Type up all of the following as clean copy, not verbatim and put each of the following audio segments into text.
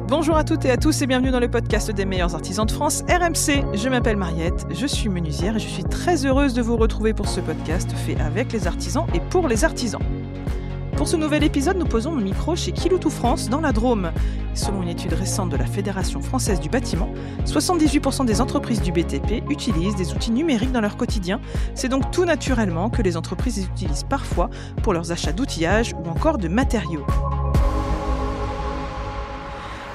Bonjour à toutes et à tous et bienvenue dans le podcast des meilleurs artisans de France, RMC. Je m'appelle Mariette, je suis menuisière et je suis très heureuse de vous retrouver pour ce podcast fait avec les artisans et pour les artisans. Pour ce nouvel épisode, nous posons le micro chez Kiloutou France dans la Drôme. Selon une étude récente de la Fédération française du bâtiment, 78% des entreprises du BTP utilisent des outils numériques dans leur quotidien. C'est donc tout naturellement que les entreprises les utilisent parfois pour leurs achats d'outillage ou encore de matériaux.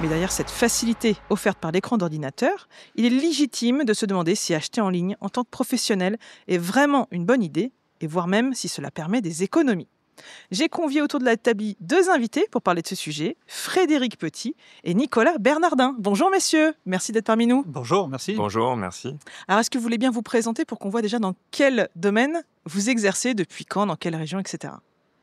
Mais derrière cette facilité offerte par l'écran d'ordinateur, il est légitime de se demander si acheter en ligne en tant que professionnel est vraiment une bonne idée, et voire même si cela permet des économies. J'ai convié autour de la table deux invités pour parler de ce sujet, Frédéric Petit et Nicolas Bernardin. Bonjour messieurs, merci d'être parmi nous. Bonjour, merci. Bonjour, merci. Alors est-ce que vous voulez bien vous présenter pour qu'on voit déjà dans quel domaine vous exercez, depuis quand, dans quelle région, etc.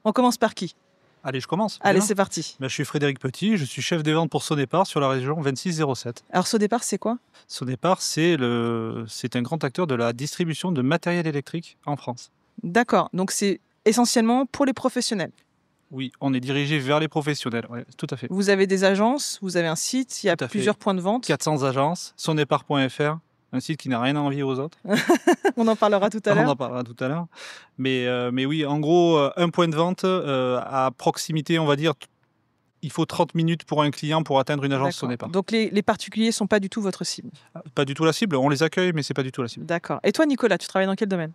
On commence par qui ? Allez, je commence. Allez, bien. c'est parti. Je suis Frédéric Petit, je suis chef des ventes pour Sonépar sur la région 2607. Alors Sonépar, c'est quoi ? Sonépar, c'est un grand acteur de la distribution de matériel électrique en France. D'accord, donc c'est essentiellement pour les professionnels. Oui, on est dirigé vers les professionnels, ouais, tout à fait. Vous avez des agences, vous avez un site, il y a plusieurs points de vente. 400 agences, sonépar.fr, un site qui n'a rien à envier aux autres. On en parlera tout à l'heure. On en parlera tout à l'heure. Mais oui, en gros, un point de vente à proximité, on va dire, il faut 30 minutes pour un client pour atteindre une agence Sonépar. Donc les particuliers ne sont pas du tout votre cible ? Pas du tout la cible, on les accueille, mais ce n'est pas du tout la cible. D'accord. Et toi, Nicolas, tu travailles dans quel domaine ?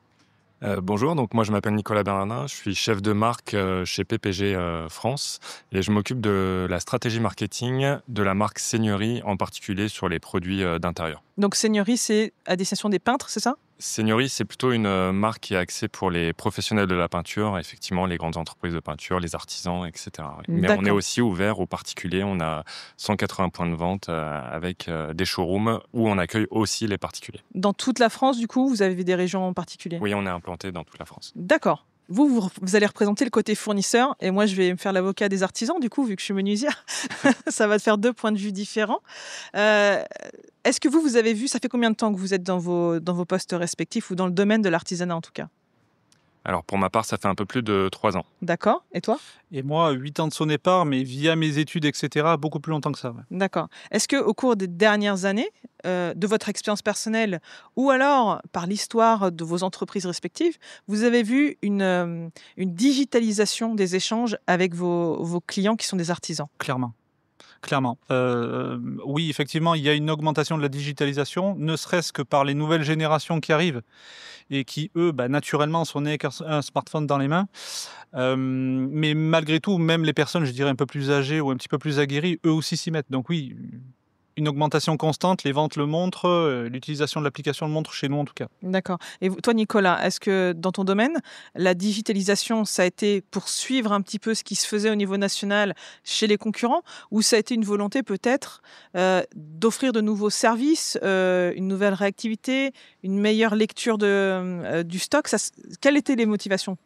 Bonjour, donc moi je m'appelle Nicolas Bernardin, je suis chef de marque chez PPG France et je m'occupe de la stratégie marketing de la marque Seigneurie, en particulier sur les produits d'intérieur. Donc Seigneurie, c'est à destination des peintres, c'est ça ? Seigneurie, c'est plutôt une marque qui est axée pour les professionnels de la peinture, effectivement les grandes entreprises de peinture, les artisans, etc. Mais on est aussi ouvert aux particuliers, on a 180 points de vente avec des showrooms où on accueille aussi les particuliers. Dans toute la France, du coup, vous avez des régions en particulier ? Oui, on est implanté dans toute la France. D'accord. Vous allez représenter le côté fournisseur et moi, je vais me faire l'avocat des artisans, du coup, vu que je suis menuisière. Ça va te faire deux points de vue différents. Est-ce que vous avez vu, ça fait combien de temps que vous êtes dans vos postes respectifs ou dans le domaine de l'artisanat en tout cas ? Alors pour ma part, ça fait un peu plus de 3 ans. D'accord. Et toi ? Et moi, 8 ans de Sonépar, mais via mes études, etc., beaucoup plus longtemps que ça. Ouais. D'accord. Est-ce qu'au cours des dernières années, de votre expérience personnelle ou alors par l'histoire de vos entreprises respectives, vous avez vu une digitalisation des échanges avec vos clients qui sont des artisans ? Clairement. Oui, effectivement, il y a une augmentation de la digitalisation, ne serait-ce que par les nouvelles générations qui arrivent et qui, eux, naturellement, sont nés avec un smartphone dans les mains. Mais malgré tout, même les personnes, je dirais, un peu plus âgées ou un petit peu plus aguerries, eux aussi s'y mettent. Donc oui, une augmentation constante, les ventes le montrent, l'utilisation de l'application le montre chez nous en tout cas. D'accord. Et toi, Nicolas, est-ce que dans ton domaine, la digitalisation, ça a été pour suivre un petit peu ce qui se faisait au niveau national chez les concurrents ou ça a été une volonté peut-être d'offrir de nouveaux services, une nouvelle réactivité, une meilleure lecture du stock ? Quelles étaient les motivations ?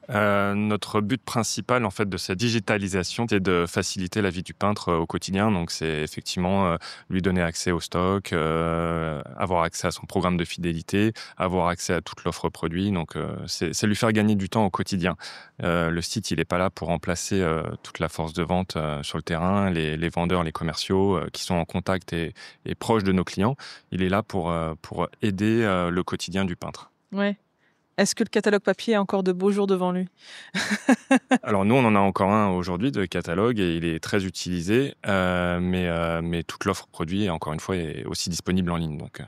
Notre but principal en fait de cette digitalisation, c'est de faciliter la vie du peintre au quotidien. Donc c'est effectivement lui donner accès au stock, avoir accès à son programme de fidélité, avoir accès à toute l'offre produit. Donc c'est lui faire gagner du temps au quotidien. Le site, il n'est pas là pour remplacer toute la force de vente sur le terrain, les vendeurs, les commerciaux qui sont en contact et proches de nos clients. Il est là pour aider le quotidien du peintre. Ouais. Est-ce que le catalogue papier a encore de beaux jours devant lui ? Alors nous, on en a encore un aujourd'hui de catalogue et il est très utilisé, mais toute l'offre produit, encore une fois, est aussi disponible en ligne. Donc.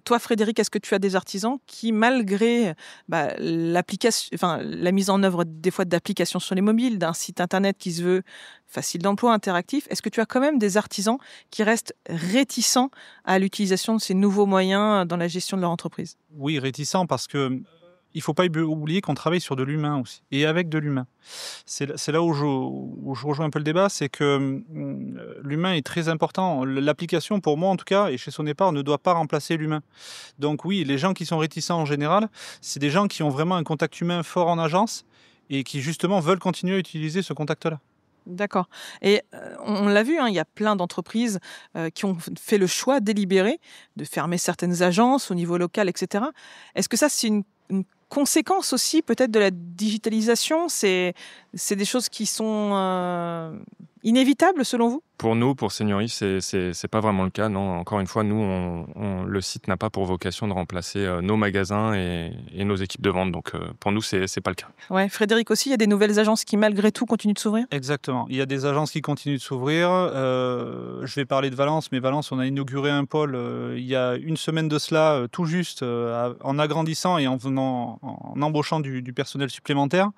Toi, Frédéric, est-ce que tu as des artisans qui, malgré la mise en œuvre des fois d'applications sur les mobiles, d'un site internet qui se veut facile d'emploi, interactif, est-ce que tu as quand même des artisans qui restent réticents à l'utilisation de ces nouveaux moyens dans la gestion de leur entreprise ? Oui, réticents parce que il ne faut pas oublier qu'on travaille sur de l'humain aussi, et avec de l'humain. C'est là où je rejoins un peu le débat, c'est que l'humain est très important. L'application, pour moi en tout cas, et chez Sonépar, ne doit pas remplacer l'humain. Donc oui, les gens qui sont réticents en général, c'est des gens qui ont vraiment un contact humain fort en agence, et qui justement veulent continuer à utiliser ce contact-là. D'accord. Et on l'a vu, il y a plein d'entreprises qui ont fait le choix délibéré de fermer certaines agences au niveau local, etc. Est-ce que ça, c'est une conséquence aussi peut-être de la digitalisation ? C'est des choses qui sont inévitable selon vous ? Pour nous, pour Seniori, c'est pas vraiment le cas. Non, encore une fois, nous, le site n'a pas pour vocation de remplacer nos magasins et nos équipes de vente. Donc, pour nous, c'est pas le cas. Ouais, Frédéric aussi, il y a des nouvelles agences qui malgré tout continuent de s'ouvrir ? Exactement. Il y a des agences qui continuent de s'ouvrir. Je vais parler de Valence, mais Valence, on a inauguré un pôle il y a une semaine de cela, tout juste, en agrandissant et en embauchant du personnel supplémentaire.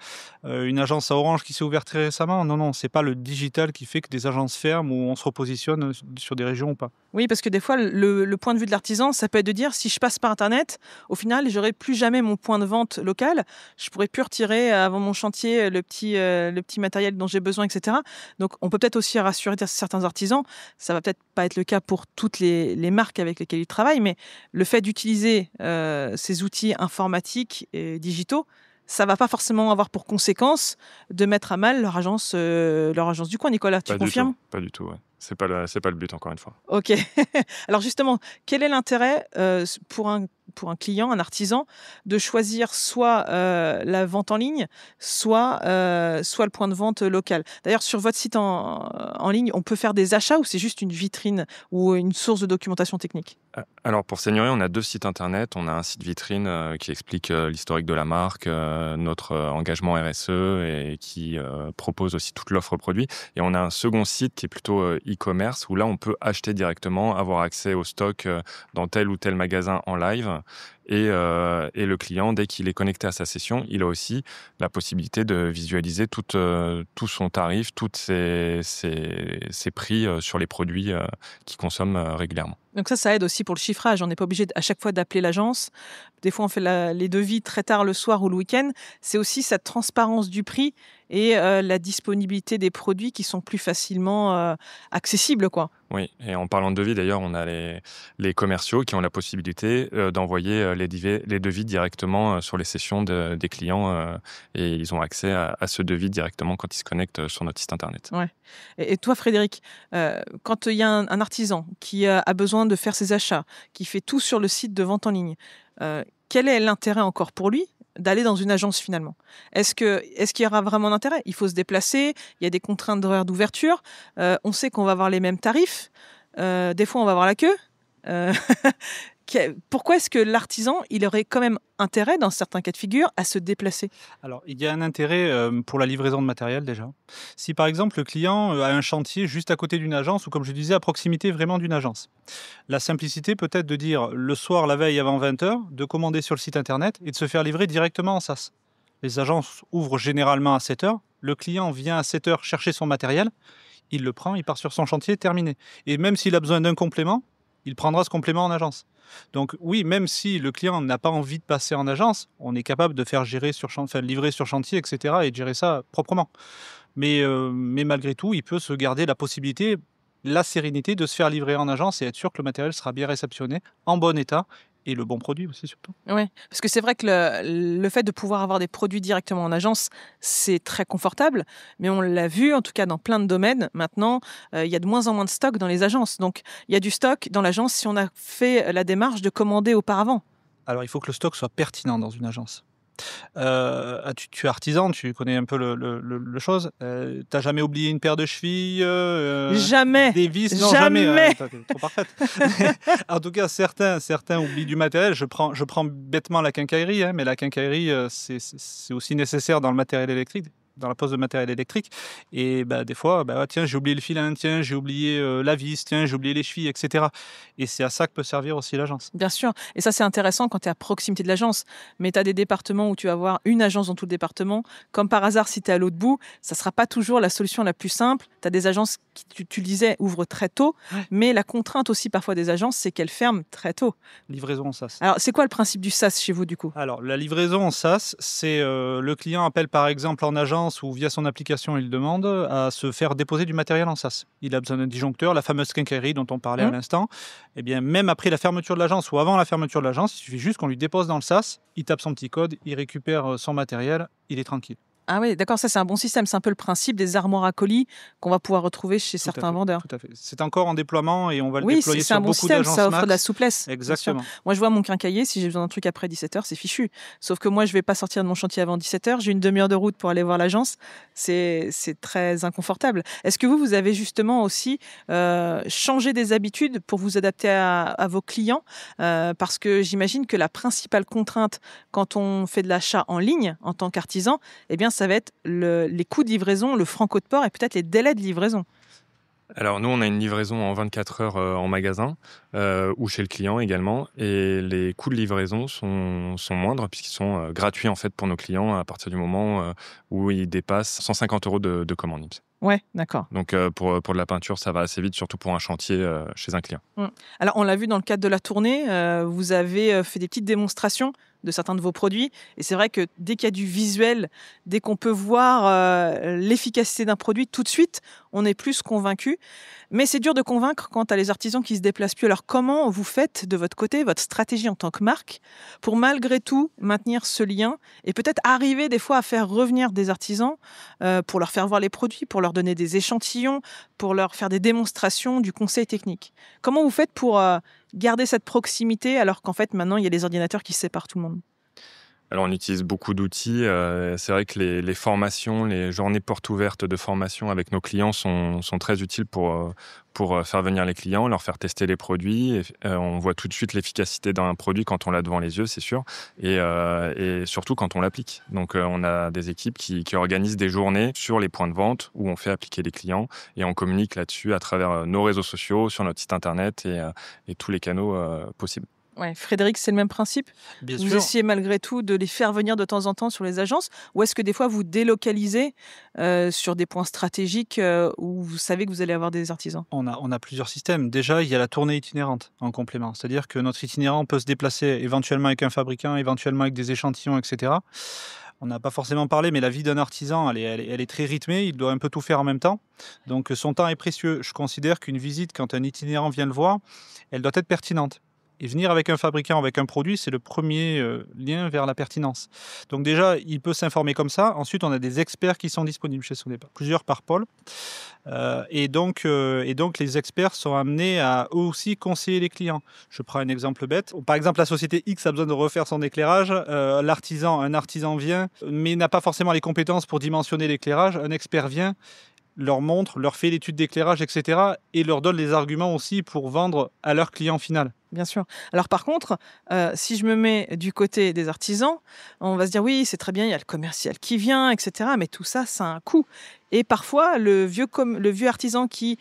Une agence à Orange qui s'est ouverte très récemment. Non, c'est pas le digital qui fait que des agences ferment ou on se repositionne sur des régions ou pas. Oui, parce que des fois, le point de vue de l'artisan, ça peut être de dire, si je passe par Internet, au final, j'aurai plus jamais mon point de vente local. Je pourrai plus retirer avant mon chantier le petit matériel dont j'ai besoin, etc. Donc, on peut peut-être aussi rassurer certains artisans. Ça va peut-être pas être le cas pour toutes les marques avec lesquelles ils travaillent, mais le fait d'utiliser ces outils informatiques et digitaux, ça va pas forcément avoir pour conséquence de mettre à mal leur agence du coin. Nicolas, tu confirmes ? Pas du tout, ouais. C'est pas le but, encore une fois. Ok. Alors justement, quel est l'intérêt pour un client, un artisan, de choisir soit la vente en ligne, soit le point de vente local ? D'ailleurs, sur votre site en ligne, on peut faire des achats ou c'est juste une vitrine ou une source de documentation technique ? Alors, pour Seniori, on a 2 sites internet. On a un site vitrine qui explique l'historique de la marque, notre engagement RSE et qui propose aussi toute l'offre produit. Et on a un second site qui est plutôt e-commerce où là, on peut acheter directement, avoir accès au stock dans tel ou tel magasin en live. Et le client, dès qu'il est connecté à sa session, il a aussi la possibilité de visualiser tout son tarif, tous ses prix sur les produits qu'il consomme régulièrement. Donc ça aide aussi pour le chiffrage. On n'est pas obligé à chaque fois d'appeler l'agence. Des fois, on fait les devis très tard le soir ou le week-end. C'est aussi cette transparence du prix et la disponibilité des produits qui sont plus facilement accessibles, quoi. Oui, et en parlant de devis, d'ailleurs, on a les commerciaux qui ont la possibilité d'envoyer les devis directement sur les sessions des clients et ils ont accès à ce devis directement quand ils se connectent sur notre site internet. Ouais. Et toi, Frédéric, quand il y a un artisan qui a besoin de faire ses achats, qui fait tout sur le site de vente en ligne, quel est l'intérêt encore pour lui d'aller dans une agence finalement ? Est-ce qu'il y aura vraiment d'intérêt ? Il faut se déplacer, il y a des contraintes d'horaire d'ouverture, on sait qu'on va avoir les mêmes tarifs, des fois on va avoir la queue. Pourquoi est-ce que l'artisan, il aurait quand même intérêt, dans certains cas de figure, à se déplacer ? Alors, il y a un intérêt pour la livraison de matériel déjà. Si par exemple le client a un chantier juste à côté d'une agence ou comme je disais à proximité vraiment d'une agence, la simplicité peut être de dire le soir, la veille avant 20h, de commander sur le site internet et de se faire livrer directement en SaaS. Les agences ouvrent généralement à 7h, le client vient à 7h chercher son matériel, il le prend, il part sur son chantier, terminé. Et même s'il a besoin d'un complément, il prendra ce complément en agence. Donc oui, même si le client n'a pas envie de passer en agence, on est capable de faire livrer sur chantier, etc. et de gérer ça proprement. Mais malgré tout, il peut se garder la possibilité, la sérénité de se faire livrer en agence et être sûr que le matériel sera bien réceptionné, en bon état, et le bon produit aussi surtout. Oui, parce que c'est vrai que le fait de pouvoir avoir des produits directement en agence, c'est très confortable, mais on l'a vu, en tout cas dans plein de domaines, maintenant, il y a de moins en moins de stock dans les agences. Donc, il y a du stock dans l'agence si on a fait la démarche de commander auparavant. Alors, il faut que le stock soit pertinent dans une agence. Tu es artisan, tu connais un peu le chose. T'as jamais oublié une paire de chevilles Jamais. Des vis? Non, jamais. T'es trop parfaite. En tout cas, certains oublient du matériel. Je prends bêtement la quincaillerie, mais la quincaillerie, c'est aussi nécessaire dans le matériel électrique, dans la pose de matériel électrique. Et des fois, tiens, j'ai oublié le filin, tiens, j'ai oublié la vis, tiens, j'ai oublié les chevilles, etc. Et c'est à ça que peut servir aussi l'agence. Bien sûr. Et ça, c'est intéressant quand tu es à proximité de l'agence. Mais tu as des départements où tu vas avoir une agence dans tout le département. Comme par hasard, si tu es à l'autre bout, ça ne sera pas toujours la solution la plus simple. Tu as des agences qui, tu le disais, ouvrent très tôt. Ouais. Mais la contrainte aussi parfois des agences, c'est qu'elles ferment très tôt. Livraison en SaaS. Alors, c'est quoi le principe du SaaS chez vous, du coup ? Alors, la livraison en SaaS, c'est le client appelle par exemple en agence ou via son application, il demande à se faire déposer du matériel en SaaS. Il a besoin d'un disjoncteur, la fameuse quincaillerie dont on parlait à l'instant. Eh bien, même après la fermeture de l'agence ou avant la fermeture de l'agence, il suffit juste qu'on lui dépose dans le SaaS, il tape son petit code, il récupère son matériel, il est tranquille. Ah oui, d'accord, ça c'est un bon système. C'est un peu le principe des armoires à colis qu'on va pouvoir retrouver chez certains vendeurs. Tout à fait. C'est encore en déploiement et on va le Oui, déployer c'est sur un bon beaucoup système, d'agences ça offre de la max. souplesse. Bien sûr. Exactement. Moi, je vois mon quincaillier, si j'ai besoin d'un truc après 17h, c'est fichu. Sauf que moi, je vais pas sortir de mon chantier avant 17h. J'ai une demi-heure de route pour aller voir l'agence. C'est très inconfortable. Est-ce que vous avez justement aussi changé des habitudes pour vous adapter à vos clients parce que j'imagine que la principale contrainte quand on fait de l'achat en ligne en tant qu'artisan, eh bien, ça va être les coûts de livraison, le franco de port et peut-être les délais de livraison. Alors nous, on a une livraison en 24 heures en magasin ou chez le client également. Et les coûts de livraison sont moindres puisqu'ils sont gratuits en fait pour nos clients à partir du moment où ils dépassent 150 euros de commande IMSS. Ouais, d'accord. Donc pour de la peinture, ça va assez vite, surtout pour un chantier chez un client. Alors, on l'a vu dans le cadre de la tournée, vous avez fait des petites démonstrations de certains de vos produits. Et c'est vrai que dès qu'il y a du visuel, dès qu'on peut voir l'efficacité d'un produit, tout de suite, on est plus convaincu. Mais c'est dur de convaincre quand tu as les artisans qui se déplacent plus. Alors, comment vous faites de votre côté, votre stratégie en tant que marque, pour malgré tout maintenir ce lien et peut-être arriver des fois à faire revenir des artisans pour leur faire voir les produits, pour leur donner des échantillons, pour leur faire des démonstrations, du conseil technique. Comment vous faites pour garder cette proximité alors qu'en fait maintenant il y a les ordinateurs qui séparent tout le monde? Alors on utilise beaucoup d'outils. C'est vrai que les formations, les journées portes ouvertes de formation avec nos clients sont très utiles pour faire venir les clients, leur faire tester les produits. Et, on voit tout de suite l'efficacité d'un produit quand on l'a devant les yeux, c'est sûr, et surtout quand on l'applique. Donc on a des équipes qui organisent des journées sur les points de vente où on fait appliquer les clients et on communique là-dessus à travers nos réseaux sociaux, sur notre site internet et tous les canaux possibles. Ouais, Frédéric, c'est le même principe? Bien Vous sûr. essayez malgré tout de les faire venir de temps en temps sur les agences ou est-ce que des fois vous délocalisez sur des points stratégiques où vous savez que vous allez avoir des artisans? On a plusieurs systèmes. Déjà, il y a la tournée itinérante en complément. C'est-à-dire que notre itinérant peut se déplacer éventuellement avec un fabricant, éventuellement avec des échantillons, etc. On n'a pas forcément parlé, mais la vie d'un artisan, elle est très rythmée. Il doit un peu tout faire en même temps. Donc, son temps est précieux. Je considère qu'une visite, quand un itinérant vient le voir, elle doit être pertinente. Et venir avec un fabricant, avec un produit, c'est le premier lien vers la pertinence. Donc déjà, il peut s'informer comme ça. Ensuite, on a des experts qui sont disponibles chez Sonepa, plusieurs par pôle. Et donc, les experts sont amenés à eux aussi conseiller les clients. Je prends un exemple bête. Par exemple, la société X a besoin de refaire son éclairage. Un artisan vient, mais n'a pas forcément les compétences pour dimensionner l'éclairage. Un expert vient, leur montre, leur fait l'étude d'éclairage, etc. et leur donne les arguments aussi pour vendre à leur client final. Bien sûr. Alors par contre, si je me mets du côté des artisans, on va se dire oui, c'est très bien, il y a le commercial qui vient, etc. Mais tout ça, ça a un coût. Et parfois, le vieux artisan qui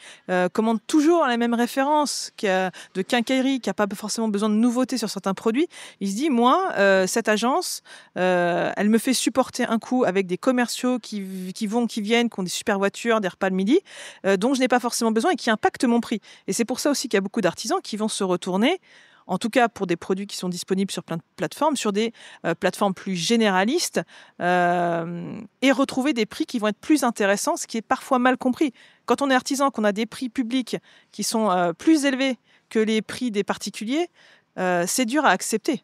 commande toujours la même référence de quincaillerie, qui n'a pas forcément besoin de nouveautés sur certains produits, il se dit, moi, cette agence, elle me fait supporter un coût avec des commerciaux qui viennent, qui ont des super voitures, des repas le midi, dont je n'ai pas forcément besoin et qui impactent mon prix. Et c'est pour ça aussi qu'il y a beaucoup d'artisans qui vont se retourner, en tout cas pour des produits qui sont disponibles sur plein de plateformes, sur des plateformes plus généralistes, et retrouver des prix qui vont être plus intéressants, ce qui est parfois mal compris. Quand on est artisan, qu'on a des prix publics qui sont plus élevés que les prix des particuliers, c'est dur à accepter.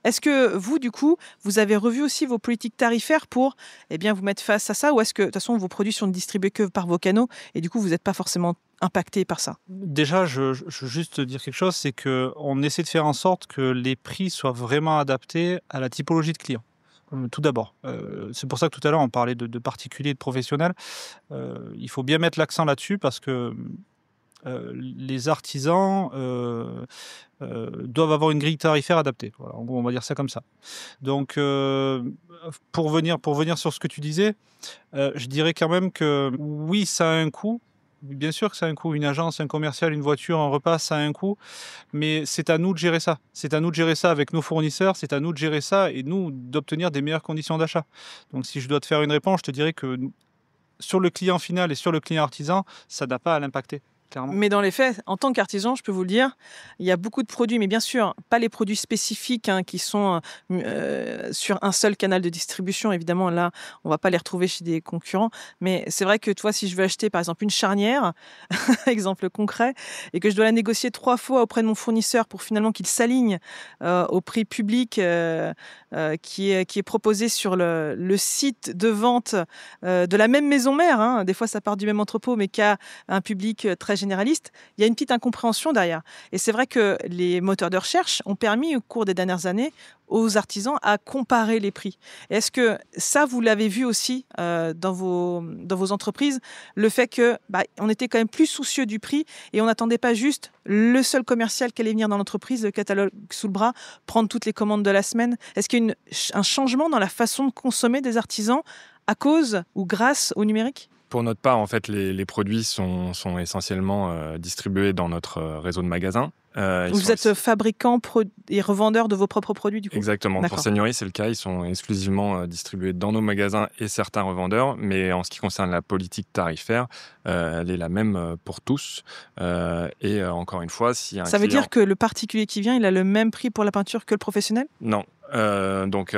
Est-ce que vous, du coup, vous avez revu aussi vos politiques tarifaires pour vous mettre face à ça, ou est-ce que, de toute façon, vos produits sont distribués que par vos canaux et du coup, vous n'êtes pas forcément impacté par ça? Déjà, je veux juste dire quelque chose, c'est qu'on essaie de faire en sorte que les prix soient vraiment adaptés à la typologie de clients. Tout d'abord. C'est pour ça que tout à l'heure, on parlait de particuliers et de professionnels. Il faut bien mettre l'accent là-dessus parce que les artisans doivent avoir une grille tarifaire adaptée. Voilà, on va dire ça comme ça. Donc, pour venir sur ce que tu disais, je dirais quand même que oui, ça a un coût. Bien sûr que ça a un coût. Une agence, un commercial, une voiture, un repas, ça a un coût. Mais c'est à nous de gérer ça. C'est à nous de gérer ça avec nos fournisseurs. C'est à nous de gérer ça et nous d'obtenir des meilleures conditions d'achat. Donc, si je dois te faire une réponse, je te dirais que sur le client final et sur le client artisan, ça n'a pas à l'impacter. clairement. Mais dans les faits, en tant qu'artisan, je peux vous le dire, il y a beaucoup de produits, mais bien sûr, pas les produits spécifiques qui sont sur un seul canal de distribution. Évidemment, là, on va pas les retrouver chez des concurrents. Mais c'est vrai que toi, si je veux acheter, par exemple, une charnière, exemple concret, et que je dois la négocier 3 fois auprès de mon fournisseur pour finalement qu'il s'aligne au prix public qui est proposé sur le site de vente de la même maison mère, hein. Des fois, ça part du même entrepôt, mais qui a un public très généraliste, il y a une petite incompréhension derrière. Et c'est vrai que les moteurs de recherche ont permis au cours des dernières années aux artisans à comparer les prix. Et est-ce que ça, vous l'avez vu aussi dans vos entreprises, le fait que on était quand même plus soucieux du prix et on n'attendait pas juste le seul commercial qui allait venir dans l'entreprise, le catalogue sous le bras, prendre toutes les commandes de la semaine? Est-ce qu'il y a un changement dans la façon de consommer des artisans à cause ou grâce au numérique? Pour notre part, en fait, les produits sont essentiellement distribués dans notre réseau de magasins. Vous êtes fabricant et revendeur de vos propres produits, du coup? Exactement. D'accord. Pour Seigneurie, c'est le cas. Ils sont exclusivement distribués dans nos magasins et certains revendeurs. Mais en ce qui concerne la politique tarifaire, elle est la même pour tous. Et encore une fois, si un Ça veut dire que le particulier qui vient, il a le même prix pour la peinture que le professionnel? Non. Donc,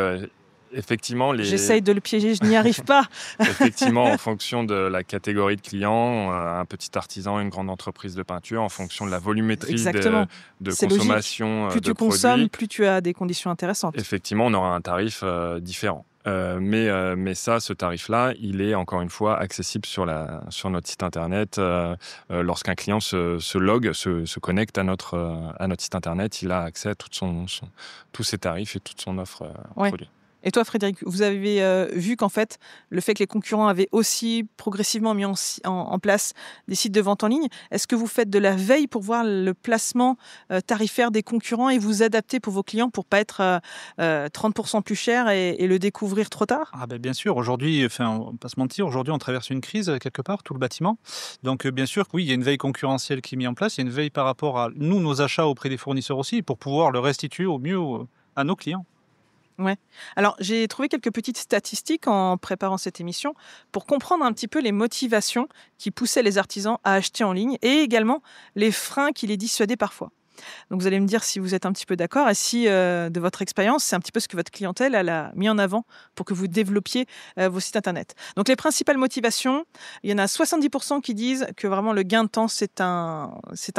effectivement, J'essaye de le piéger, je n'y arrive pas. Effectivement, en fonction de la catégorie de clients, un petit artisan, une grande entreprise de peinture, en fonction de la volumétrie de consommation plus de tu produits, consommes, plus tu as des conditions intéressantes. effectivement, on aura un tarif différent. Mais ce tarif-là, il est encore une fois accessible sur notre site internet. Lorsqu'un client se log, se connecte à notre site internet, il a accès à tous ses tarifs et toute son offre produit. Et toi, Frédéric, vous avez vu qu'en fait, le fait que les concurrents avaient aussi progressivement mis en place des sites de vente en ligne, est-ce que vous faites de la veille pour voir le placement tarifaire des concurrents et vous adapter pour vos clients pour pas être 30% plus cher et le découvrir trop tard? Bien sûr, aujourd'hui, on va pas se mentir, aujourd'hui on traverse une crise quelque part, tout le bâtiment. Donc bien sûr, oui, il y a une veille concurrentielle qui est mise en place, il y a une veille par rapport à nos achats auprès des fournisseurs aussi, pour pouvoir le restituer au mieux à nos clients. Ouais. Alors, j'ai trouvé quelques petites statistiques en préparant cette émission pour comprendre un petit peu les motivations qui poussaient les artisans à acheter en ligne et également les freins qui les dissuadaient parfois. Donc, vous allez me dire si vous êtes un petit peu d'accord et si, de votre expérience, c'est un petit peu ce que votre clientèle elle a mis en avant pour que vous développiez vos sites internet. Donc, les principales motivations, il y en a 70% qui disent que vraiment le gain de temps, c'est un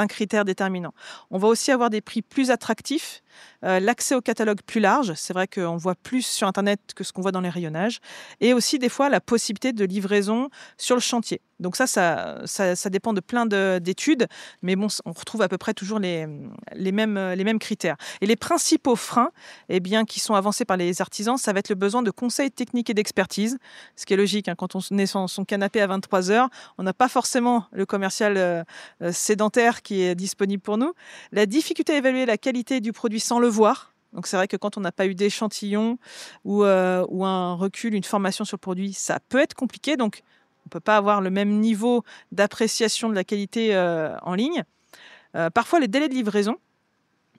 critère déterminant. On va aussi avoir des prix plus attractifs, l'accès au catalogue plus large. C'est vrai qu'on voit plus sur internet que ce qu'on voit dans les rayonnages. Et aussi, des fois, la possibilité de livraison sur le chantier. Donc ça dépend de plein d'études, mais bon, on retrouve à peu près toujours les mêmes critères. Et les principaux freins, qui sont avancés par les artisans, ça va être le besoin de conseils techniques et d'expertise, ce qui est logique. Quand on est sur son canapé à 23 heures, on n'a pas forcément le commercial sédentaire qui est disponible pour nous. La difficulté à évaluer la qualité du produit sans le voir. Donc c'est vrai que quand on n'a pas eu d'échantillon ou un recul, une formation sur le produit, ça peut être compliqué. Donc on ne peut pas avoir le même niveau d'appréciation de la qualité en ligne. Parfois, les délais de livraison,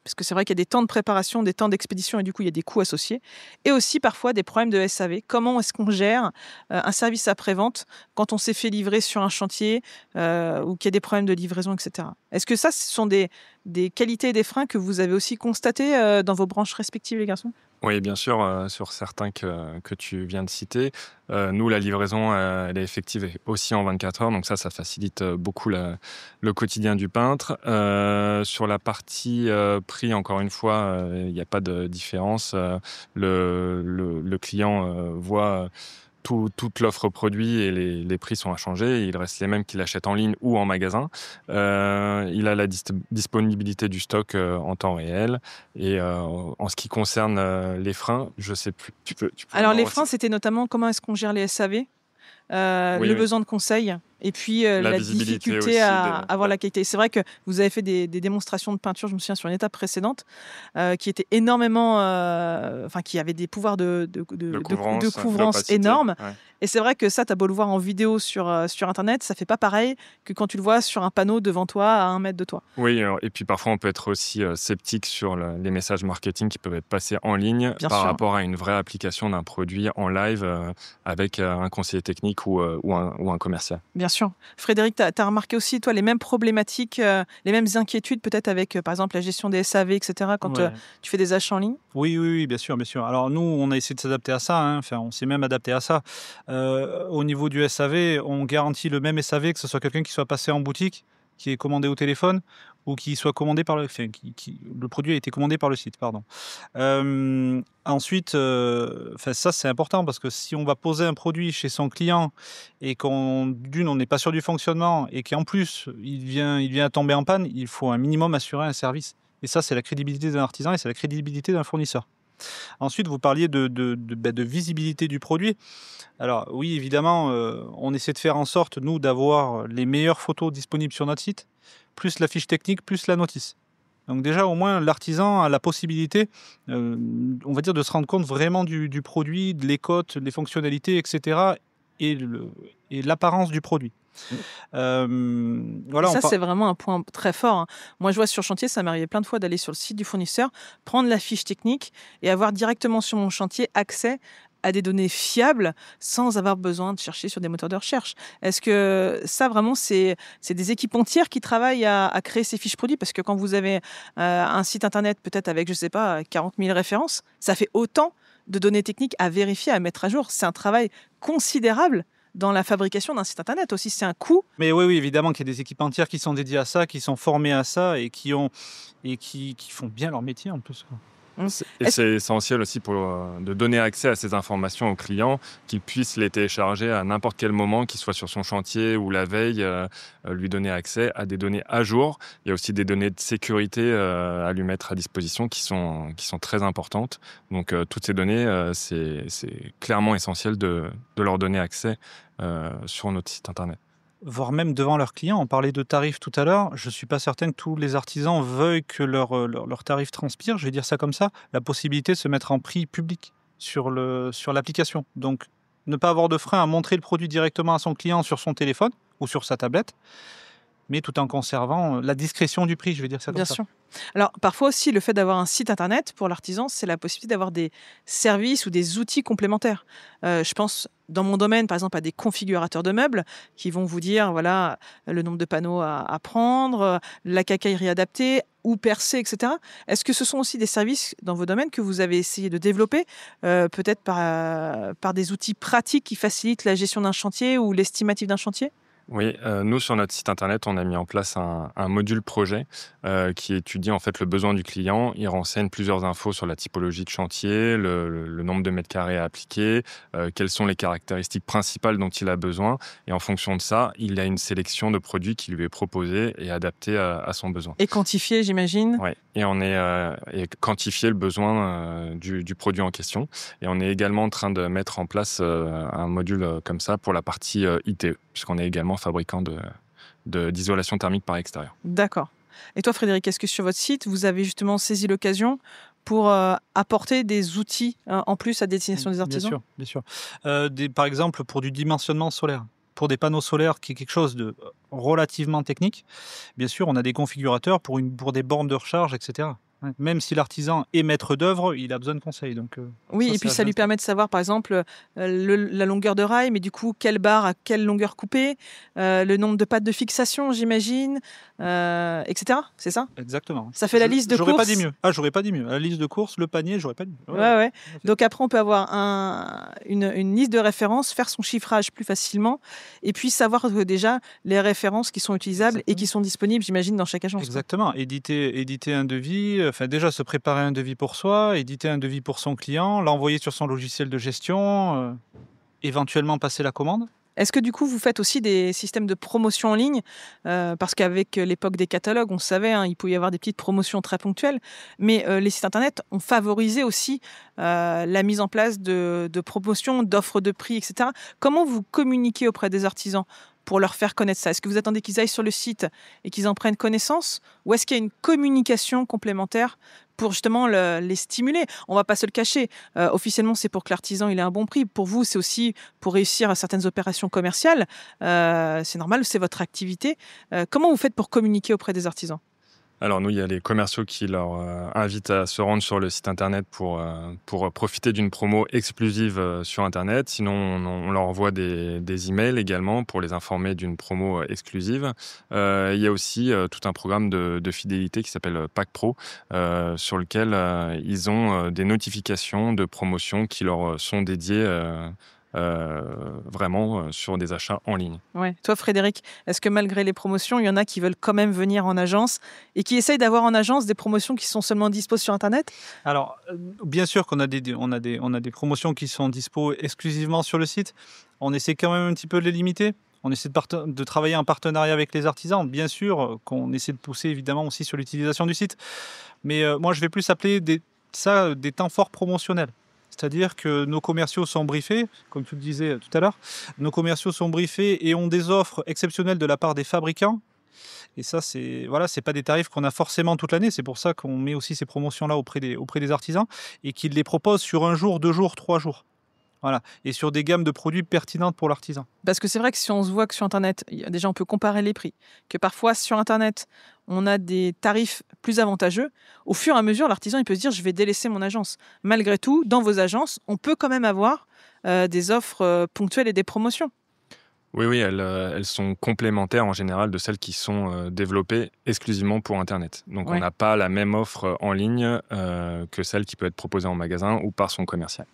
parce que c'est vrai qu'il y a des temps de préparation, des temps d'expédition et du coup, il y a des coûts associés. Et aussi parfois des problèmes de SAV. Comment est-ce qu'on gère un service après-vente quand on s'est fait livrer sur un chantier ou qu'il y a des problèmes de livraison, etc. Est-ce que ça, ce sont des qualités et des freins que vous avez aussi constatés dans vos branches respectives, les garçons? Oui, bien sûr, sur certains que tu viens de citer. Nous, la livraison, elle est effective aussi en 24 heures, donc ça facilite beaucoup le quotidien du peintre. Sur la partie prix, encore une fois, il n'y a pas de différence. Le client voit toute l'offre produit et les prix sont inchangés. Il reste les mêmes qu'il achète en ligne ou en magasin. Il a la disponibilité du stock en temps réel. Et en ce qui concerne les freins, je ne sais plus. Tu peux Alors les freins, c'était notamment comment est-ce qu'on gère les SAV, besoin de conseils et puis la difficulté à avoir la qualité. C'est vrai que vous avez fait des démonstrations de peinture, je me souviens, sur une étape précédente, qui était énormément... qui avait des pouvoirs de couvrance énormes. Ouais. Et c'est vrai que ça, tu as beau le voir en vidéo sur Internet, ça ne fait pas pareil que quand tu le vois sur un panneau devant toi, à 1 mètre de toi. Oui, et puis parfois, on peut être aussi sceptique sur les messages marketing qui peuvent être passés en ligne rapport à une vraie application d'un produit en live avec un conseiller technique ou un commercial. Bien Bien sûr. Frédéric, tu as remarqué aussi, toi, les mêmes problématiques, les mêmes inquiétudes peut-être avec, par exemple, la gestion des SAV, etc., quand Ouais. tu fais des achats en ligne? Oui, bien sûr, bien sûr. Alors nous, on a essayé de s'adapter à ça, hein. Enfin, on s'est même adapté à ça. Au niveau du SAV, on garantit le même SAV, que ce soit quelqu'un qui soit passé en boutique, qui est commandé au téléphone, ou qui soit commandé par le, enfin, le produit a été commandé par le site, pardon. Ensuite, enfin, ça c'est important parce que si on va poser un produit chez son client et on n'est pas sûr du fonctionnement et qu'en plus il vient à tomber en panne, il faut un minimum assurer un service. Et ça, c'est la crédibilité d'un artisan et c'est la crédibilité d'un fournisseur. Ensuite, vous parliez de visibilité du produit. Alors oui, évidemment, on essaie de faire en sorte, nous, d'avoir les meilleures photos disponibles sur notre site, plus la fiche technique, plus la notice. Donc déjà, au moins, l'artisan a la possibilité, on va dire, de se rendre compte vraiment du produit, les cotes, les fonctionnalités, etc. et l'apparence du produit. Voilà, Ça, c'est vraiment un point très fort, hein. Moi, je vois sur chantier, ça m'est arrivé plein de fois d'aller sur le site du fournisseur, prendre la fiche technique et avoir directement sur mon chantier accès à des données fiables sans avoir besoin de chercher sur des moteurs de recherche. Est-ce que ça, vraiment, c'est des équipes entières qui travaillent à créer ces fiches produits? Parce que quand vous avez un site internet, peut-être avec, je sais pas, 40 000 références, ça fait autant de données techniques à vérifier, à mettre à jour. C'est un travail considérable dans la fabrication d'un site internet aussi, c'est un coût. Mais oui, évidemment qu'il y a des équipes entières qui sont dédiées à ça, qui sont formées à ça et qui font bien leur métier en plus, quoi. Et c'est essentiel aussi de donner accès à ces informations aux clients, qu'ils puissent les télécharger à n'importe quel moment, qu'ils soient sur son chantier ou la veille, lui donner accès à des données à jour. Il y a aussi des données de sécurité à lui mettre à disposition qui sont très importantes. Donc toutes ces données, c'est clairement essentiel de leur donner accès sur notre site internet. Voire même devant leurs clients. On parlait de tarifs tout à l'heure. Je ne suis pas certain que tous les artisans veuillent que leur tarif transpire, je vais dire ça comme ça. La possibilité de se mettre en prix public sur l'application. Donc, ne pas avoir de frein à montrer le produit directement à son client sur son téléphone ou sur sa tablette, mais tout en conservant la discrétion du prix, je vais dire ça comme ça. Bien sûr. Alors, parfois aussi, le fait d'avoir un site internet, pour l'artisan, c'est la possibilité d'avoir des services ou des outils complémentaires. Je pense, dans mon domaine, par exemple, à des configurateurs de meubles qui vont vous dire, voilà, le nombre de panneaux à prendre, la quincaillerie adaptée, ou percer, etc. Est-ce que ce sont aussi des services dans vos domaines que vous avez essayé de développer, peut-être par des outils pratiques qui facilitent la gestion d'un chantier ou l'estimatif d'un chantier? Oui, nous sur notre site internet, on a mis en place un module projet qui étudie en fait le besoin du client. Il renseigne plusieurs infos sur la typologie de chantier, le nombre de mètres carrés à appliquer, quelles sont les caractéristiques principales dont il a besoin. Et en fonction de ça, il a une sélection de produits qui lui est proposée et adaptée à son besoin. Et quantifié, j'imagine? Oui, et on est quantifier le besoin du produit en question. Et on est également en train de mettre en place un module comme ça pour la partie ITE, puisqu'on est également fabricant d'isolation thermique par extérieur. D'accord. Et toi, Frédéric, est-ce que sur votre site, vous avez justement saisi l'occasion pour apporter des outils en plus à destination des artisans? Bien sûr. Par exemple, pour du dimensionnement solaire, pour des panneaux solaires, qui est quelque chose de relativement technique, bien sûr, on a des configurateurs pour des bornes de recharge, etc. Même si l'artisan est maître d'œuvre, il a besoin de conseils. Donc, Oui, et puis ça lui permet de savoir, par exemple, la longueur de rail, mais du coup, quelle barre à quelle longueur couper, le nombre de pattes de fixation, j'imagine, etc. C'est ça? Exactement. Ça fait la liste de J'aurais pas courses. dit mieux. J'aurais pas dit mieux. La liste de courses, le panier, j'aurais pas dit mieux. Ouais. Donc après, on peut avoir une liste de références, faire son chiffrage plus facilement, et puis savoir déjà les références qui sont utilisables. Exactement. Et qui sont disponibles, j'imagine, dans chaque agence. Exactement. Éditer un devis, déjà se préparer un devis pour soi, éditer un devis pour son client, l'envoyer sur son logiciel de gestion, éventuellement passer la commande. Est-ce que du coup, vous faites aussi des systèmes de promotion en ligne? Parce qu'avec l'époque des catalogues, on savait, il pouvait y avoir des petites promotions très ponctuelles. Mais les sites internet ont favorisé aussi la mise en place de promotions, d'offres de prix, etc. Comment vous communiquez auprès des artisans pour leur faire connaître ça? Est-ce que vous attendez qu'ils aillent sur le site et qu'ils en prennent connaissance? Ou est-ce qu'il y a une communication complémentaire pour justement les stimuler? On ne va pas se le cacher. Officiellement, c'est pour que l'artisan il ait un bon prix. Pour vous, c'est aussi pour réussir à certaines opérations commerciales. C'est normal, c'est votre activité. Comment vous faites pour communiquer auprès des artisans? Alors nous, il y a les commerciaux qui leur invitent à se rendre sur le site internet pour profiter d'une promo exclusive sur internet. Sinon, on leur envoie des emails également pour les informer d'une promo exclusive. Il y a aussi tout un programme de fidélité qui s'appelle Pack Pro, sur lequel ils ont des notifications de promotions qui leur sont dédiées vraiment sur des achats en ligne. Ouais. Toi, Frédéric, est-ce que malgré les promotions, il y en a qui veulent quand même venir en agence et qui essayent d'avoir en agence des promotions qui sont seulement dispo sur Internet? Alors, bien sûr qu'on a des promotions qui sont dispo exclusivement sur le site. On essaie quand même un petit peu de les limiter. On essaie de travailler en partenariat avec les artisans. Bien sûr qu'on essaie de pousser évidemment aussi sur l'utilisation du site. Mais moi, je vais plus appeler des temps forts promotionnels. C'est-à-dire que nos commerciaux sont briefés, comme tu le disais tout à l'heure, nos commerciaux sont briefés et ont des offres exceptionnelles de la part des fabricants. Et ça, c'est pas des tarifs qu'on a forcément toute l'année. C'est pour ça qu'on met aussi ces promotions-là auprès des artisans et qu'ils les proposent sur 1 jour, 2 jours, 3 jours. Voilà. Et sur des gammes de produits pertinentes pour l'artisan. Parce que c'est vrai que si on se voit que sur Internet, déjà on peut comparer les prix, que parfois sur Internet, on a des tarifs plus avantageux, au fur et à mesure, l'artisan il peut se dire je vais délaisser mon agence. Malgré tout, dans vos agences, on peut quand même avoir des offres ponctuelles et des promotions. Oui, elles sont complémentaires en général de celles qui sont développées exclusivement pour Internet. Donc, Ouais. on n'a pas la même offre en ligne que celle qui peut être proposée en magasin ou par son commercial.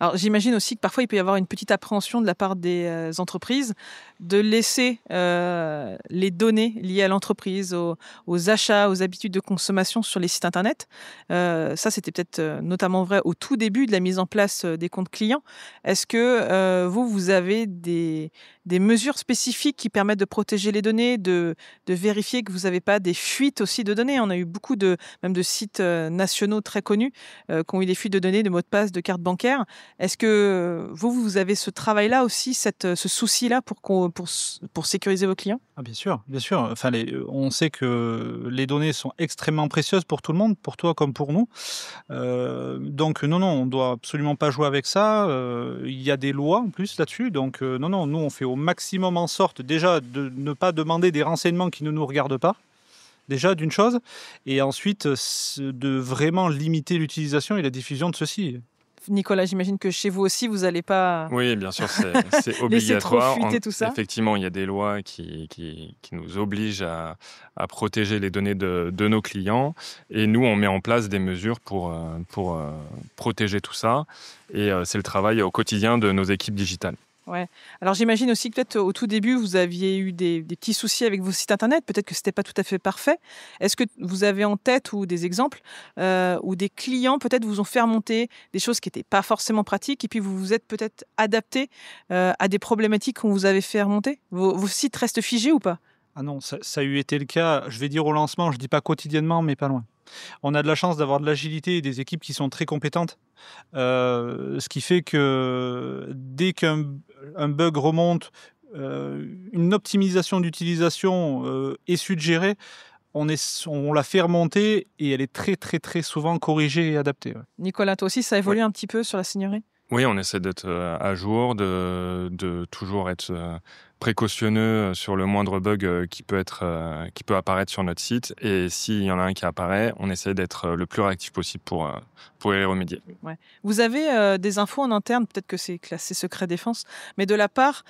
Alors j'imagine aussi que parfois il peut y avoir une petite appréhension de la part des entreprises de laisser les données liées à l'entreprise, aux achats, aux habitudes de consommation sur les sites internet. Ça c'était peut-être notamment vrai au tout début de la mise en place des comptes clients. Est-ce que vous avez des mesures spécifiques qui permettent de protéger les données, de vérifier que vous n'avez pas des fuites aussi de données? On a eu beaucoup même de sites nationaux très connus qui ont eu des fuites de données, de mots de passe, de cartes bancaires. Est-ce que vous avez ce travail-là aussi, ce souci-là pour sécuriser vos clients? Ah, bien sûr, bien sûr. Enfin, on sait que les données sont extrêmement précieuses pour tout le monde, pour toi comme pour nous. Donc non, on doit absolument pas jouer avec ça. Il y a des lois en plus là-dessus. Donc non, nous on fait au maximum en sorte déjà de ne pas demander des renseignements qui ne nous regardent pas. Déjà d'une chose, et ensuite de vraiment limiter l'utilisation et la diffusion de ceci. Nicolas, j'imagine que chez vous aussi, vous n'allez pas Oui, bien sûr, c'est laisser trop obligatoire. fuiter tout ça. Effectivement, il y a des lois qui nous obligent à protéger les données de nos clients. Et nous, on met en place des mesures pour protéger tout ça. Et c'est le travail au quotidien de nos équipes digitales. Ouais. Alors j'imagine aussi que peut-être au tout début, vous aviez eu des petits soucis avec vos sites internet. Peut-être que ce n'était pas tout à fait parfait. Est-ce que vous avez en tête ou des exemples où des clients peut-être vous ont fait remonter des choses qui n'étaient pas forcément pratiques et puis vous vous êtes peut-être adapté à des problématiques qu'on vous avait fait remonter? Vos sites restent figés ou pas? Ah non, ça a eu été le cas, je vais dire au lancement, je dis pas quotidiennement, mais pas loin. On a de la chance d'avoir de l'agilité et des équipes qui sont très compétentes, ce qui fait que dès qu'un bug remonte, une optimisation d'utilisation est suggérée, on la fait remonter et elle est très très très souvent corrigée et adaptée. Ouais. Nicolas, toi aussi, ça évolue un petit peu sur la Seigneurie? Oui, on essaie d'être à jour, de toujours être précautionneux sur le moindre bug qui peut apparaître sur notre site. Et s'il y en a un qui apparaît, on essaie d'être le plus réactif possible pour y remédier. Ouais. Vous avez des infos en interne, peut-être que c'est classé secret défense, mais de la part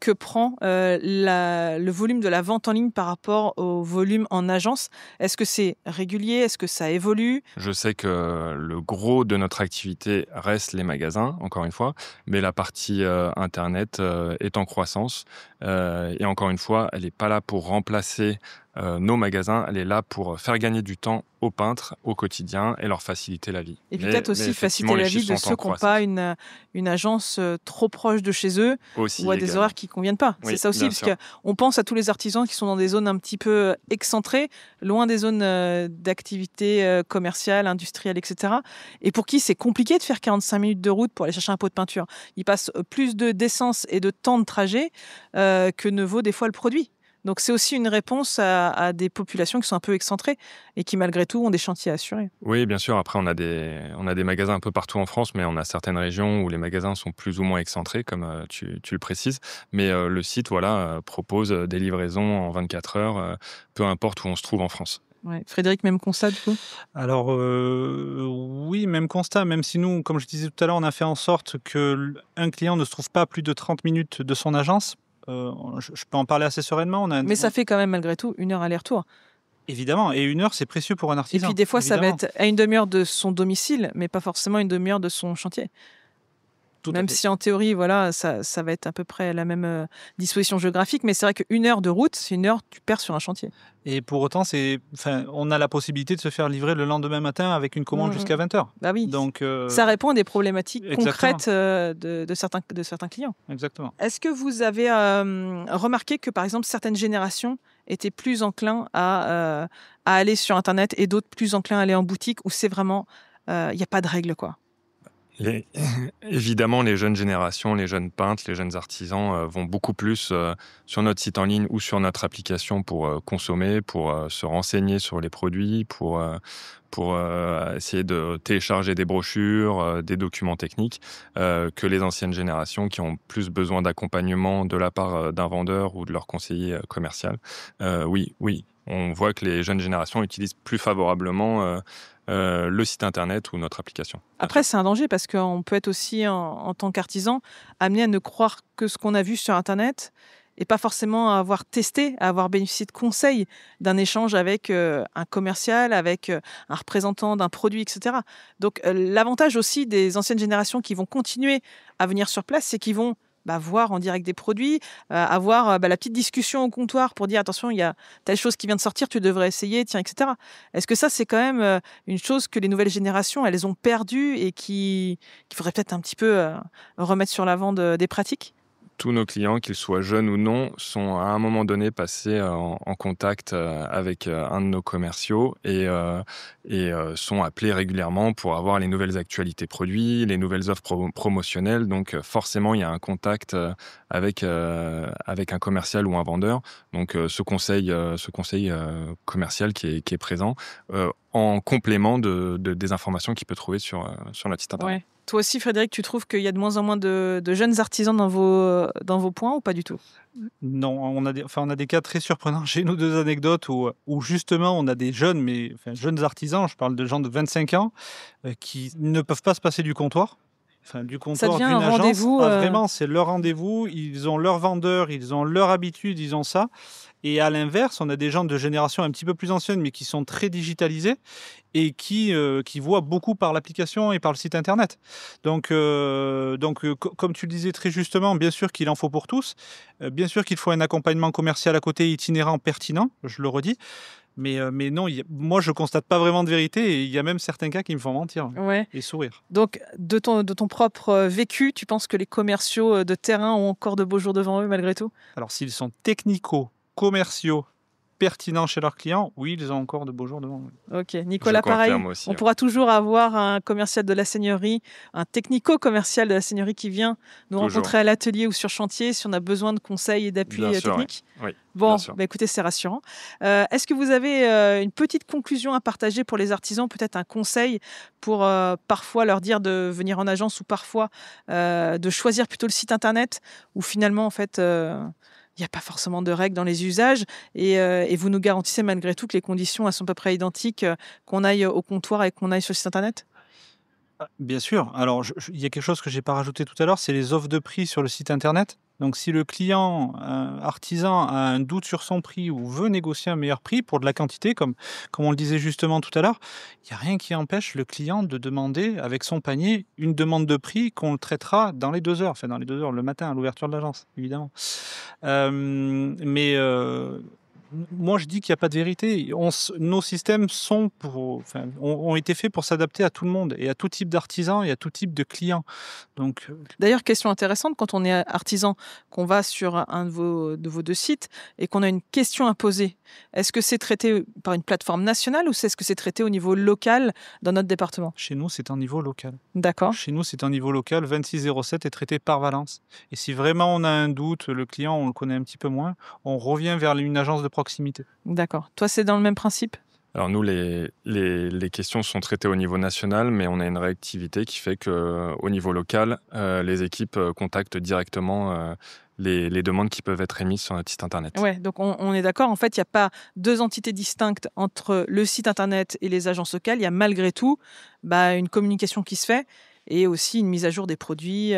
que prend le volume de la vente en ligne par rapport au volume en agence. Est-ce que c'est régulier? Est-ce que ça évolue? Je sais que le gros de notre activité reste les magasins, encore une fois, mais la partie Internet est en croissance. Et encore une fois, elle n'est pas là pour remplacer nos magasins, elle est là pour faire gagner du temps aux peintres au quotidien et leur faciliter la vie. Et puis peut-être aussi faciliter la vie de ceux qui n'ont pas une agence trop proche de chez eux aussi, ou à des horaires qui ne conviennent pas. Oui, c'est ça aussi, parce sûr. qu'on pense à tous les artisans qui sont dans des zones un petit peu excentrées, loin des zones d'activité commerciale, industrielle, etc. Et pour qui c'est compliqué de faire 45 minutes de route pour aller chercher un pot de peinture. Ils passent plus d'essence et de temps de trajet que ne vaut des fois le produit. Donc c'est aussi une réponse à des populations qui sont un peu excentrées et qui malgré tout ont des chantiers à assurer. Oui, bien sûr. Après, on a des magasins un peu partout en France, mais on a certaines régions où les magasins sont plus ou moins excentrés, comme tu le précises. Mais le site propose des livraisons en 24 heures, peu importe où on se trouve en France. Ouais. Frédéric, même constat du coup? Alors, oui, même constat, même si nous, comme je disais tout à l'heure, on a fait en sorte qu'un client ne se trouve pas à plus de 30 minutes de son agence. Je peux en parler assez sereinement. Mais ça fait quand même malgré tout 1 heure aller-retour. Évidemment, et 1 heure, c'est précieux pour un Et artisan. puis des fois, ça va Évidemment. être à une demi-heure de son domicile, mais pas forcément une demi-heure de son chantier. Tout à Même fait. si en théorie, voilà, ça va être à peu près la même disposition géographique, mais c'est vrai qu'1 heure de route, c'est 1 heure que tu perds sur un chantier. Et pour autant, on a la possibilité de se faire livrer le lendemain matin avec une commande jusqu'à 20h. Bah oui, Donc, ça répond à des problématiques exactement. concrètes de certains clients. Exactement. Est-ce que vous avez remarqué que, par exemple, certaines générations étaient plus enclins à aller sur Internet et d'autres plus enclins à aller en boutique, où c'est vraiment, il n'y a pas de règle, quoi? Évidemment, les jeunes générations, les jeunes peintres, les jeunes artisans vont beaucoup plus sur notre site en ligne ou sur notre application pour consommer, pour se renseigner sur les produits, pour essayer de télécharger des brochures, des documents techniques, que les anciennes générations qui ont plus besoin d'accompagnement de la part d'un vendeur ou de leur conseiller commercial. Oui, on voit que les jeunes générations utilisent plus favorablement le site internet ou notre application. Après, c'est un danger parce qu'on peut être aussi, en tant qu'artisan, amené à ne croire que ce qu'on a vu sur Internet et pas forcément à avoir testé, à avoir bénéficié de conseils, d'un échange avec un commercial, avec un représentant d'un produit, etc. Donc, l'avantage aussi des anciennes générations qui vont continuer à venir sur place, c'est qu'ils vont voir en direct des produits, avoir la petite discussion au comptoir pour dire attention, il y a telle chose qui vient de sortir, tu devrais essayer, tiens, etc. Est-ce que ça, c'est quand même une chose que les nouvelles générations, elles ont perdue et qu'il faudrait peut-être un petit peu remettre sur l'avant des pratiques? Tous nos clients, qu'ils soient jeunes ou non, sont à un moment donné passés en contact avec un de nos commerciaux et sont appelés régulièrement pour avoir les nouvelles actualités produits, les nouvelles offres promotionnelles. Donc forcément, il y a un contact avec un commercial ou un vendeur. Donc ce conseil commercial qui est présent en complément des informations qu'il peut trouver sur notre site internet. Ouais. Toi aussi, Frédéric, tu trouves qu'il y a de moins en moins de jeunes artisans dans vos points ou pas du tout? Non, on a des cas très surprenants. J'ai une ou deux anecdotes où justement on a des jeunes, jeunes artisans, je parle de gens de 25 ans, qui ne peuvent pas se passer du comptoir. Du Ça comptoir devient d'une un agence. rendez-vous. Vraiment, c'est leur rendez-vous. Ils ont leur vendeur, ils ont leur habitude, ils ont ça. Et à l'inverse, on a des gens de génération un petit peu plus ancienne, mais qui sont très digitalisés et qui voient beaucoup par l'application et par le site internet. Donc, comme tu le disais très justement, bien sûr qu'il en faut pour tous. Bien sûr qu'il faut un accompagnement commercial à côté itinérant pertinent, je le redis. Mais non, moi, je constate pas vraiment de vérité et il y a même certains cas qui me font mentir Ouais. et sourire. Donc, de ton propre vécu, tu penses que les commerciaux de terrain ont encore de beaux jours devant eux malgré tout? Alors, s'ils sont technico-commerciaux pertinents chez leurs clients, oui, ils ont encore de beaux jours devant eux. Ok, Nicolas, Je pareil, confirme aussi, on hein. pourra toujours avoir un commercial de la seigneurie, un technico-commercial de la seigneurie qui vient nous Toujours. rencontrer à l'atelier ou sur chantier si on a besoin de conseils et d'appui Bien sûr, technique. Oui, Bon, bien sûr. écoutez, c'est rassurant. Est-ce que vous avez une petite conclusion à partager pour les artisans, peut-être un conseil pour parfois leur dire de venir en agence ou parfois de choisir plutôt le site internet où finalement, en fait, il n'y a pas forcément de règles dans les usages et vous nous garantissez malgré tout que les conditions elles sont à peu près identiques qu'on aille au comptoir et qu'on aille sur le site internet? Bien sûr. Alors, il y a quelque chose que j'ai pas rajouté tout à l'heure, c'est les offres de prix sur le site internet. Donc, si le client artisan a un doute sur son prix ou veut négocier un meilleur prix pour de la quantité, comme on le disait justement tout à l'heure, il n'y a rien qui empêche le client de demander avec son panier une demande de prix qu'on le traitera dans les 2 heures, dans les 2 heures le matin à l'ouverture de l'agence, évidemment. Moi, je dis qu'il n'y a pas de vérité. Nos systèmes ont été faits pour s'adapter à tout le monde et à tout type d'artisan et à tout type de client. Donc, D'ailleurs, question intéressante, quand on est artisan, qu'on va sur un de vos 2 sites et qu'on a une question à poser, est-ce que c'est traité par une plateforme nationale ou est-ce que c'est traité au niveau local dans notre département? chez nous, c'est un niveau local. D'accord. Chez nous, c'est un niveau local. 2607 est traité par Valence. Et si vraiment on a un doute, le client, on le connaît un petit peu moins, on revient vers une agence de proximité. D'accord. Toi, c'est dans le même principe? Alors nous, les questions sont traitées au niveau national, mais on a une réactivité qui fait qu'au niveau local, les équipes contactent directement les demandes qui peuvent être émises sur notre site internet. Ouais, donc on est d'accord, en fait, il n'y a pas deux entités distinctes entre le site internet et les agences locales. Il y a malgré tout une communication qui se fait et aussi une mise à jour des produits,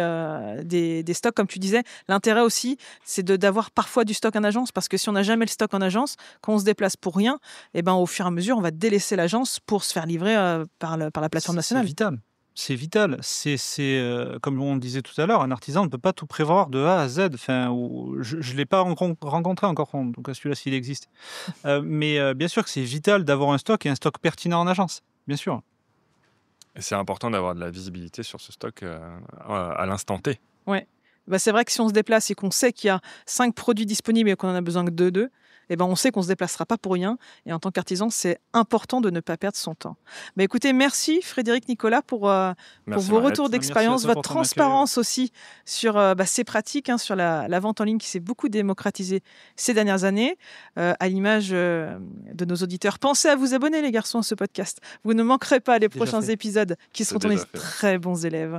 des stocks, comme tu disais. L'intérêt aussi, c'est d'avoir parfois du stock en agence, parce que si on n'a jamais le stock en agence, quand on se déplace pour rien, au fur et à mesure, on va délaisser l'agence pour se faire livrer par la plateforme nationale. C'est vital. C'est comme on le disait tout à l'heure, un artisan ne peut pas tout prévoir de A à Z. Enfin, je ne l'ai pas rencontré encore, donc celui-là s'il existe. Mais bien sûr que c'est vital d'avoir un stock et un stock pertinent en agence, bien sûr. Et c'est important d'avoir de la visibilité sur ce stock à l'instant T. Ouais. C'est vrai que si on se déplace et qu'on sait qu'il y a 5 produits disponibles et qu'on en a besoin que de 2, on sait qu'on ne se déplacera pas pour rien. Et en tant qu'artisan, c'est important de ne pas perdre son temps. Écoutez, merci Frédéric, Nicolas pour vos retours d'expérience, votre transparence aussi sur ces pratiques, sur la vente en ligne qui s'est beaucoup démocratisée ces dernières années. À l'image de nos auditeurs, pensez à vous abonner les garçons à ce podcast. Vous ne manquerez pas les prochains épisodes qui seront tournés très bons élèves.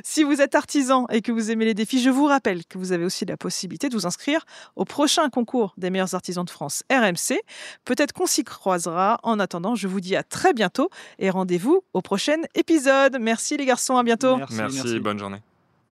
Si vous êtes artisan et que vous aimez les défis, je vous rappelle que vous avez aussi la possibilité de vous inscrire au prochain concours des meilleurs artisans de France RMC. Peut-être qu'on s'y croisera. En attendant, je vous dis à très bientôt et rendez-vous au prochain épisode. Merci les garçons, à bientôt. Merci. Bonne journée.